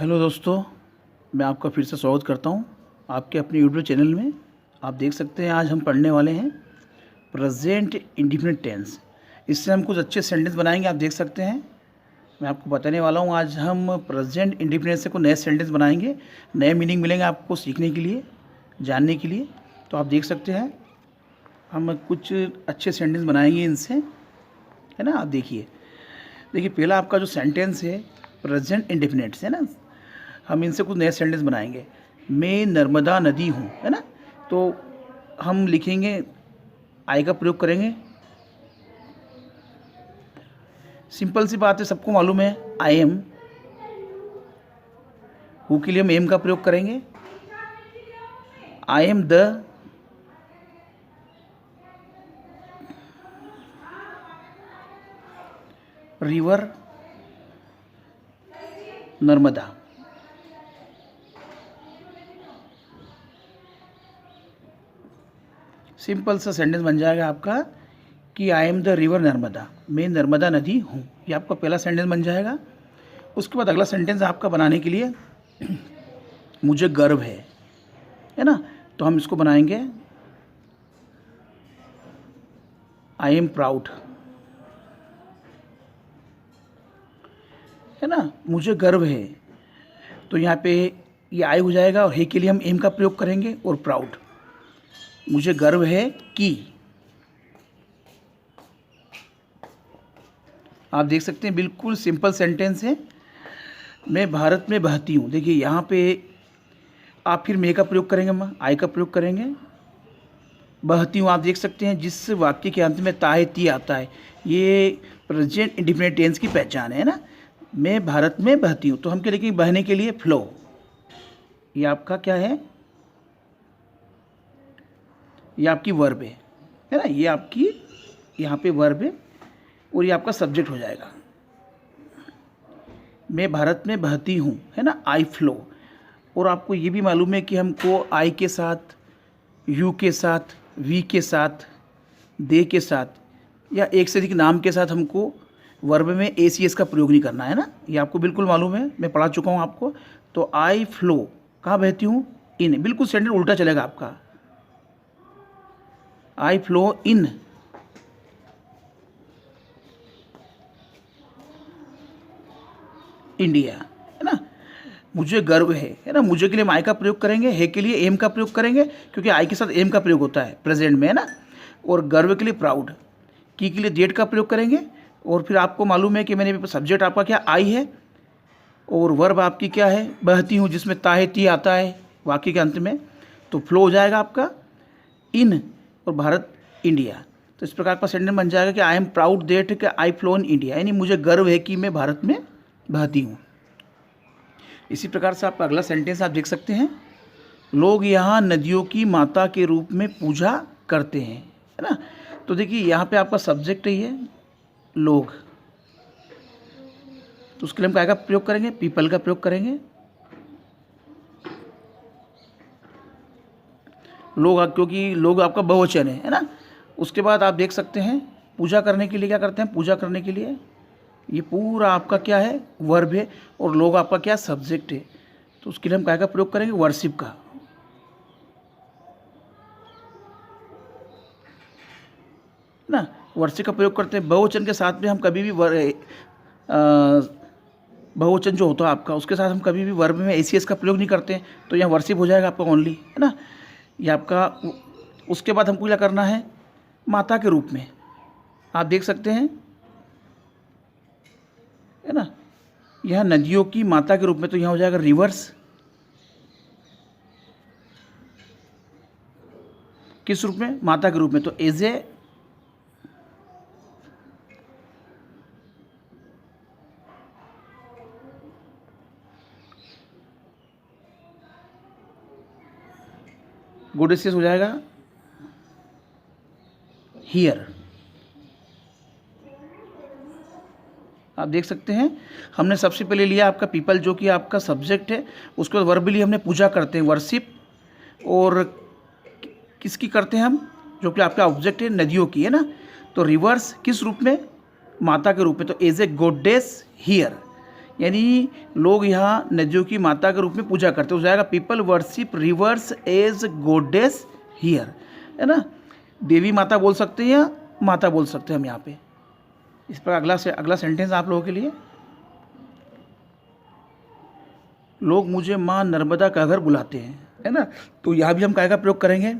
Hello दोस्तों, मैं आपका फिर से स्वागत करता हूं आपके अपने यूट्यूब चैनल में। आप देख सकते हैं आज हम पढ़ने वाले हैं प्रेजेंट इंडेफिनिट टेंस। इससे हम कुछ अच्छे सेंटेंस बनाएंगे। आप देख सकते हैं मैं आपको बताने वाला हूं, आज हम प्रेजेंट इंडेफिनिट से कुछ नए सेंटेंस बनाएंगे, नए मीनिंग मिलेंगे आपको सीखने के लिए, जानने के लिए। तो आप देख सकते हैं हम कुछ अच्छे सेंटेंस बनाएंगे इनसे, है ना। आप देखिए पहला आपका जो सेंटेंस है प्रेजेंट इंडेफिनिट से, है ना। हम इनसे कुछ नए सेंटेंस बनाएंगे। मैं नर्मदा नदी हूँ, है ना। तो हम लिखेंगे, आई का प्रयोग करेंगे। सिंपल सी बात है, सबको मालूम है आई एम। हु के लिए हम एम का प्रयोग करेंगे। I am the river Narmada. Simple सा सेंटेंस बन जाएगा आपका कि I am the river Narmada, मैं नर्मदा नदी हूँ। ये आपका पहला सेंटेंस बन जाएगा। उसके बाद अगला सेंटेंस आपका बनाने के लिए मुझे गर्व है ना। तो हम इसको बनाएंगे आई एम प्राउड, है ना। मुझे गर्व है, तो यहाँ पे ये आई हो जाएगा और है के लिए हम एम का प्रयोग करेंगे और प्राउड। मुझे गर्व है कि, आप देख सकते हैं बिल्कुल सिंपल सेंटेंस है। मैं भारत में बहती हूँ। देखिए यहाँ पे आप फिर मैं का प्रयोग करेंगे, हम आई का प्रयोग करेंगे। बहती हूँ, आप देख सकते हैं जिस वाक्य के अंत में ता है ती आता है, ये प्रेजेंट इंडेफिनिट टेंस की पहचान है ना। मैं भारत में बहती हूँ, तो हम क्या लिखेंगे, बहने के लिए फ्लो। ये आपका क्या है, ये आपकी वर्ब है ना। ये आपकी यहाँ पे वर्ब है और ये आपका सब्जेक्ट हो जाएगा। मैं भारत में बहती हूँ, है ना, आई फ्लो। और आपको ये भी मालूम है कि हमको आई के साथ, यू के साथ, वी के साथ, दे के साथ या एक से अधिक नाम के साथ हमको वर्ब में एसीएस का प्रयोग नहीं करना है ना। ये आपको बिल्कुल मालूम है, मैं पढ़ा चुका हूँ आपको। तो आई फ्लो, कहाँ बहती हूँ, इन। बिल्कुल सेंटेंस उल्टा चलेगा आपका। आई फ्लो इन इंडिया, है ना। मुझे गर्व है ना। मुझे के लिए हम आई का प्रयोग करेंगे, है के लिए एम का प्रयोग करेंगे, क्योंकि आई के साथ एम का प्रयोग होता है प्रेजेंट में, है ना। और गर्व के लिए प्राउड, की के लिए डेट का प्रयोग करेंगे। और फिर आपको मालूम है कि मैंने सब्जेक्ट आपका क्या आई है और वर्ब आपकी क्या है, बहती हूँ, जिसमें ता है ती आता है वाक्य के अंत में। तो फ्लो हो जाएगा आपका इन और भारत इंडिया। तो इस प्रकार का सेंटेंस बन जाएगा कि आई एम प्राउड दैट कि आई फ्लो इन इंडिया, यानी मुझे गर्व है कि मैं भारत में बहती हूँ। इसी प्रकार से आपका अगला सेंटेंस आप देख सकते हैं, लोग यहाँ नदियों की माता के रूप में पूजा करते हैं, है ना। तो देखिए यहाँ पे आपका सब्जेक्ट ही है लोग, तो उसके लिए हम क्या का प्रयोग करेंगे, पीपल का प्रयोग करेंगे। लोग, क्योंकि लोग आपका बहुवचन है ना। उसके बाद आप देख सकते हैं पूजा करने के लिए क्या करते हैं, पूजा करने के लिए ये पूरा आपका क्या है, वर्ब है, और लोग आपका क्या सब्जेक्ट है। तो उसके लिए हम क्या का प्रयोग करेंगे, वर्शिप का, ना। वर्शिप का प्रयोग करते हैं। बहुवचन के साथ में हम कभी भी बहुवचन जो होता है आपका, उसके साथ हम कभी भी वर्ब में एसीएस का प्रयोग नहीं करते हैं। तो यहाँ वर्शिप हो जाएगा आपका ओनली, है ना। ये आपका, उसके बाद हमको क्या करना है, माता के रूप में आप देख सकते हैं, है ना। यह नदियों की माता के रूप में, तो यहाँ हो जाएगा रिवर्स। किस रूप में, माता के रूप में। तो एज ए गोडेसेस हो जाएगा हियर। आप देख सकते हैं हमने सबसे पहले लिया आपका पीपल, जो कि आपका सब्जेक्ट है। उसके बाद वर्ब लिए हमने पूजा करते हैं, वर्शिप। और किसकी करते हैं हम, जो कि आपका ऑब्जेक्ट है नदियों की, है ना। तो रिवर्स किस रूप में, माता के रूप में। तो एज ए गॉडेस हियर, यानी लोग यहाँ नदियों की माता के रूप में पूजा करते हैं। हो जाएगा people worship rivers as goddess here, है ना। देवी माता बोल सकते हैं या माता बोल सकते हैं हम यहाँ पे। इस पर अगला सेंटेंस आप लोगों के लिए, लोग मुझे माँ नर्मदा का घर बुलाते हैं, है ना। तो यहाँ भी हम काय का प्रयोग करेंगे,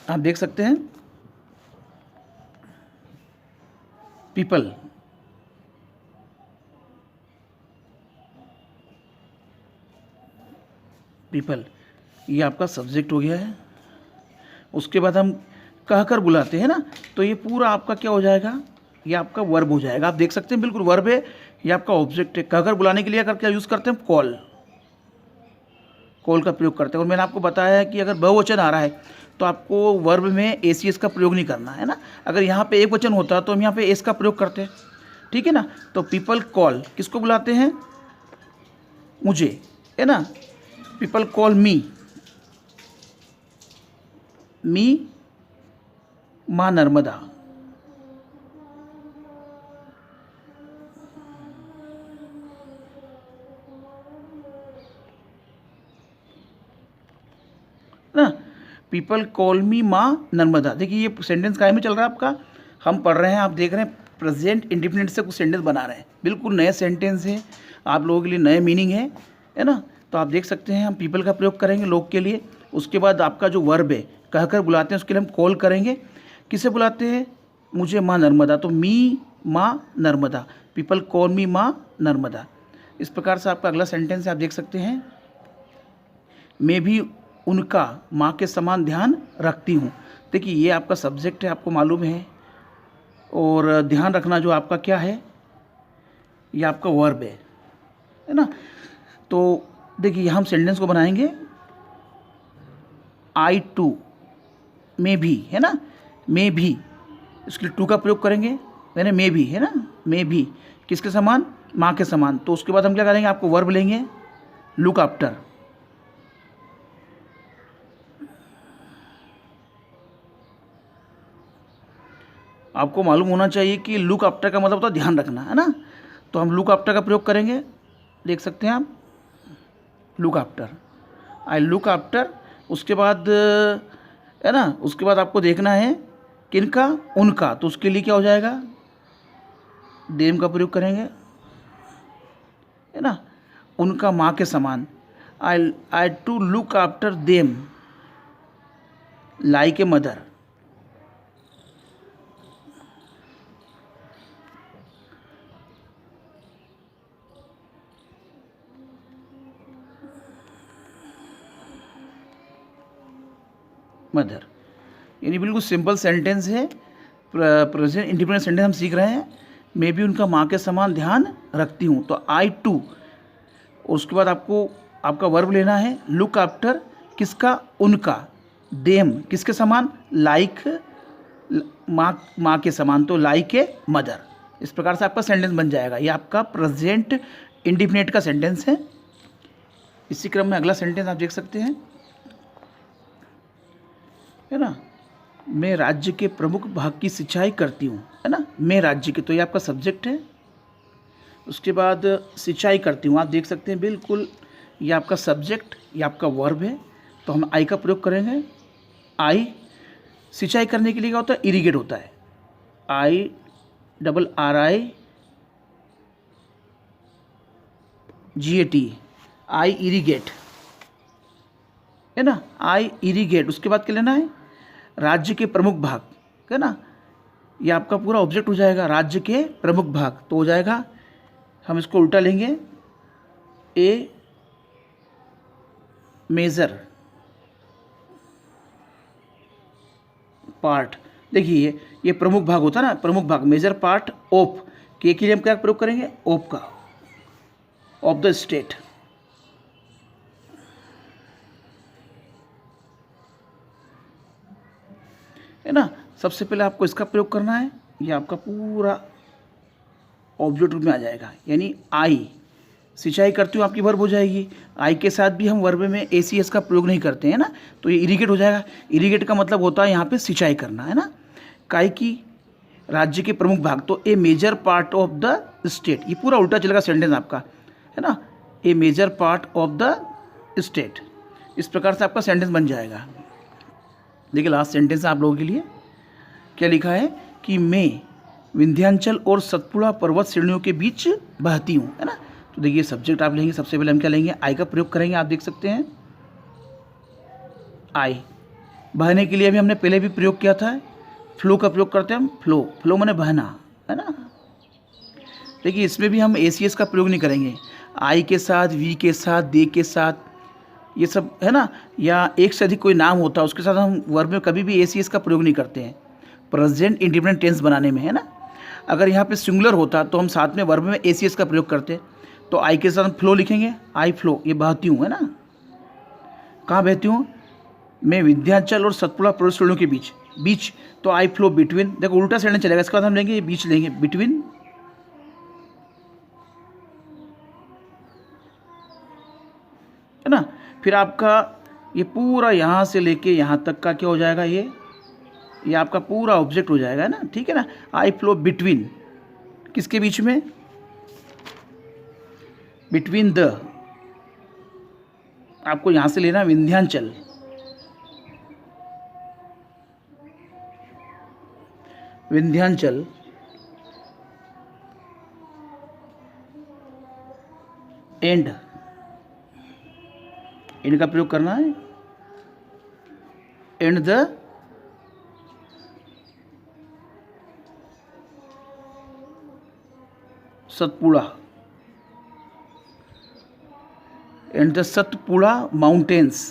आप देख सकते हैं। पीपल, पीपल ये आपका सब्जेक्ट हो गया है। उसके बाद हम कहकर बुलाते हैं ना, तो ये पूरा आपका क्या हो जाएगा, ये आपका वर्ब हो जाएगा। आप देख सकते हैं बिल्कुल वर्ब है, ये आपका ऑब्जेक्ट है। कहकर बुलाने के लिए अगर क्या यूज़ करते हैं, कॉल, कॉल का प्रयोग करते हैं। और मैंने आपको बताया है कि अगर बहुवचन आ रहा है तो आपको वर्ब में एसीएस का प्रयोग नहीं करना है ना। अगर यहाँ पे एक वचन होता तो हम यहाँ पे एस का प्रयोग करते हैं, ठीक है ना। तो पीपल कॉल, किसको बुलाते हैं, मुझे, है ना। पीपल कॉल मी माँ नर्मदा। ना, पीपल कॉल मी माँ नर्मदा। देखिए ये सेंटेंस काय में चल रहा है आपका, हम पढ़ रहे हैं, आप देख रहे हैं प्रेजेंट इंडिफिनिट से कुछ सेंटेंस बना रहे हैं, बिल्कुल नए सेंटेंस है, आप लोगों के लिए नए मीनिंग है ना। तो आप देख सकते हैं हम पीपल का प्रयोग करेंगे लोग के लिए। उसके बाद आपका जो वर्ब है कहकर बुलाते हैं, उसके लिए हम कॉल करेंगे। किसे बुलाते हैं, मुझे माँ नर्मदा, तो मी माँ नर्मदा, पीपल कॉल मी माँ नर्मदा। इस प्रकार से आपका अगला सेंटेंस आप देख सकते हैं, मैं भी उनका माँ के समान ध्यान रखती हूँ। देखिए ये आपका सब्जेक्ट है, आपको मालूम है, और ध्यान रखना जो आपका क्या है, ये आपका वर्ब है ना। तो देखिए हम सेंटेंस को बनाएंगे, आई टू, मैं भी, है ना, मैं भी, इसके लिए टू का प्रयोग करेंगे, यानी मैं भी, है ना, मैं भी किसके समान, माँ के समान। तो उसके बाद हम क्या करेंगे, आपको वर्ब लेंगे, लुक आफ्टर। आपको मालूम होना चाहिए कि लुक आफ्टर का मतलब होता है ध्यान रखना, है ना। तो हम लुक आफ्टर का प्रयोग करेंगे, देख सकते हैं आप, look after, I look after. उसके बाद है ना, उसके बाद आपको देखना है किनका, उनका, तो उसके लिए क्या हो जाएगा, देम का प्रयोग करेंगे, है ना, उनका माँ के समान। I to look after them like a mother. Mother, यानी बिल्कुल सिंपल सेंटेंस है, प्रेजेंट इंडिपेंडेंट सेंटेंस हम सीख रहे हैं। मैं भी उनका माँ के समान ध्यान रखती हूँ, तो आई टू, और उसके बाद आपको आपका वर्ब लेना है, लुक आफ्टर किसका, उनका, देम किसके समान, लाइक माँ के समान, तो लाइक ए मदर। इस प्रकार से आपका सेंटेंस बन जाएगा। ये आपका प्रेजेंट इंडिफिनिट का सेंटेंस है। इसी क्रम में अगला सेंटेंस आप देख सकते हैं, है ना, मैं राज्य के प्रमुख भाग की सिंचाई करती हूँ, है ना, मैं राज्य के, तो ये आपका सब्जेक्ट है। उसके बाद सिंचाई करती हूँ, आप देख सकते हैं बिल्कुल, ये आपका सब्जेक्ट, ये आपका वर्ब है। तो हम आई का प्रयोग करेंगे, आई, सिंचाई करने के लिए क्या होता है, इरिगेट होता है, I double R I GAT, I irrigate, है ना, आई इरिगेट। उसके बाद क्या लेना है, राज्य के प्रमुख भाग, है ना, ये आपका पूरा ऑब्जेक्ट हो जाएगा, राज्य के प्रमुख भाग। तो हो जाएगा, हम इसको उल्टा लेंगे, ए मेजर पार्ट। देखिए ये प्रमुख भाग होता है ना, प्रमुख भाग, मेजर पार्ट ऑफ, के लिए हम क्या प्रयोग करेंगे, ऑफ का, ऑफ द स्टेट। है ना, सबसे पहले आपको इसका प्रयोग करना है, ये आपका पूरा ऑब्जेक्ट रूप में आ जाएगा, यानी आई, सिंचाई करती हूँ आपकी वर्ब हो जाएगी। आई के साथ भी हम वर्ब में ACS का प्रयोग नहीं करते हैं ना, तो ये इरिगेट हो जाएगा। इरिगेट का मतलब होता है यहाँ पे सिंचाई करना, है ना। काय की, राज्य के प्रमुख भाग, तो a major part of the state, ये पूरा उल्टा चलेगा सेंटेंस आपका। है ना, a major part of the state. इस प्रकार से आपका सेंटेंस बन जाएगा। देखिए लास्ट सेंटेंस आप लोगों के लिए क्या लिखा है कि मैं विंध्याचल और सतपुड़ा पर्वत श्रेणियों के बीच बहती हूँ, है ना। तो देखिए सब्जेक्ट आप लेंगे, सबसे पहले हम क्या लेंगे, आई का प्रयोग करेंगे। आप देख सकते हैं आई, बहने के लिए अभी हमने पहले भी प्रयोग किया था, फ्लो का प्रयोग करते हैं हम, फ्लो, फ्लो माने बहना, है ना। देखिए इसमें भी हम एसीएस का प्रयोग नहीं करेंगे, आई के साथ, वी के साथ, दे के साथ, ये सब है ना, या एक से अधिक कोई नाम होता है उसके साथ हम वर्ब में कभी भी एसीएस का प्रयोग नहीं करते हैं प्रेजेंट इंडिपेंडेंट टेंस बनाने में, है ना। अगर यहाँ पे सिंगुलर होता तो हम साथ में वर्ब में एसीएस का प्रयोग करते। तो आई के साथ हम फ्लो लिखेंगे, आई फ्लो, ये बहती हूँ, है ना। कहाँ बहती हूँ, मैं विंध्याचल और सतपुड़ा पर्वत श्रेणियों के बीच, बीच तो आई फ्लो बिटवीन, देखो उल्टा सेंटेंस चलेगा, इसके बाद हम लेंगे ये बीच लेंगे, बिटवीन, है ना। फिर आपका ये पूरा यहाँ से लेके यहाँ तक का क्या हो जाएगा, ये आपका पूरा ऑब्जेक्ट हो जाएगा, है ना, ठीक है ना। आई फ्लो बिटवीन, किसके बीच में, बिटवीन द, आपको यहाँ से लेना विंध्याचल, विंध्याचल एंड, इनका प्रयोग करना है, and the Satpura, and the Satpura mountains.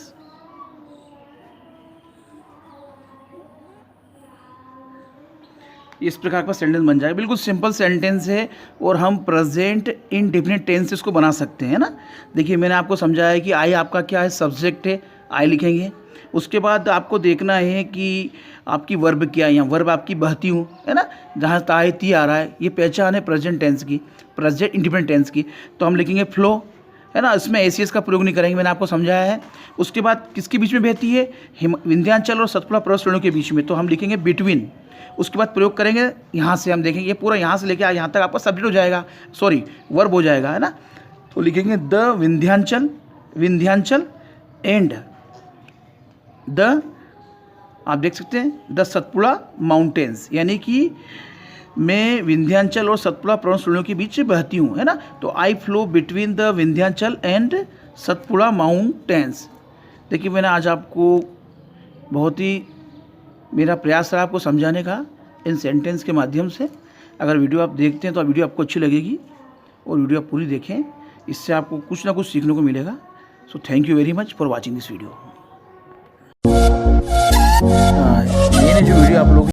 इस प्रकार का सेंटेंस बन जाएगा। बिल्कुल सिंपल सेंटेंस है और हम प्रेजेंट इंडेफिनिट टेंस इसको बना सकते हैं ना। देखिए मैंने आपको समझाया कि आई आपका क्या है, सब्जेक्ट है, आई लिखेंगे। उसके बाद आपको देखना है कि आपकी वर्ब क्या है, यहाँ वर्ब आपकी बहती हूँ, है ना, जहाँ ताए ती आ रहा है, ये पहचान है प्रेजेंट टेंस की, प्रेजेंट इंडिपेंडेंट टेंस की। तो हम लिखेंगे फ्लो, है ना, इसमें एसीएस का प्रयोग नहीं करेंगे, मैंने आपको समझाया है। उसके बाद किसके बीच में बहती है, विंध्याचल और सतपुड़ा पर्वत श्रेणियों के बीच में, तो हम लिखेंगे बिटवीन। उसके बाद प्रयोग करेंगे यहाँ से, हम देखेंगे ये पूरा यहाँ से लेके यहाँ तक आपका सब्जेक्ट हो जाएगा, सॉरी वर्ब हो जाएगा, है ना। तो लिखेंगे the Vindhyachal, Vindhyachal and the, आप देख सकते हैं द सतपुड़ा माउंटेन्स, यानी कि मैं विंध्याचल और सतपुड़ा पर्वत श्रेणियों के बीच बहती हूँ, है ना। तो आई flow between the Vindhyachal and Satpura mountains. देखिए मैंने आज आपको बहुत ही, मेरा प्रयास रहा आपको समझाने का इन सेंटेंस के माध्यम से। अगर वीडियो आप देखते हैं तो वीडियो आपको अच्छी लगेगी और वीडियो आप पूरी देखें, इससे आपको कुछ ना कुछ सीखने को मिलेगा। So thank you very much for watching this video. मैंने जो वीडियो आप लोग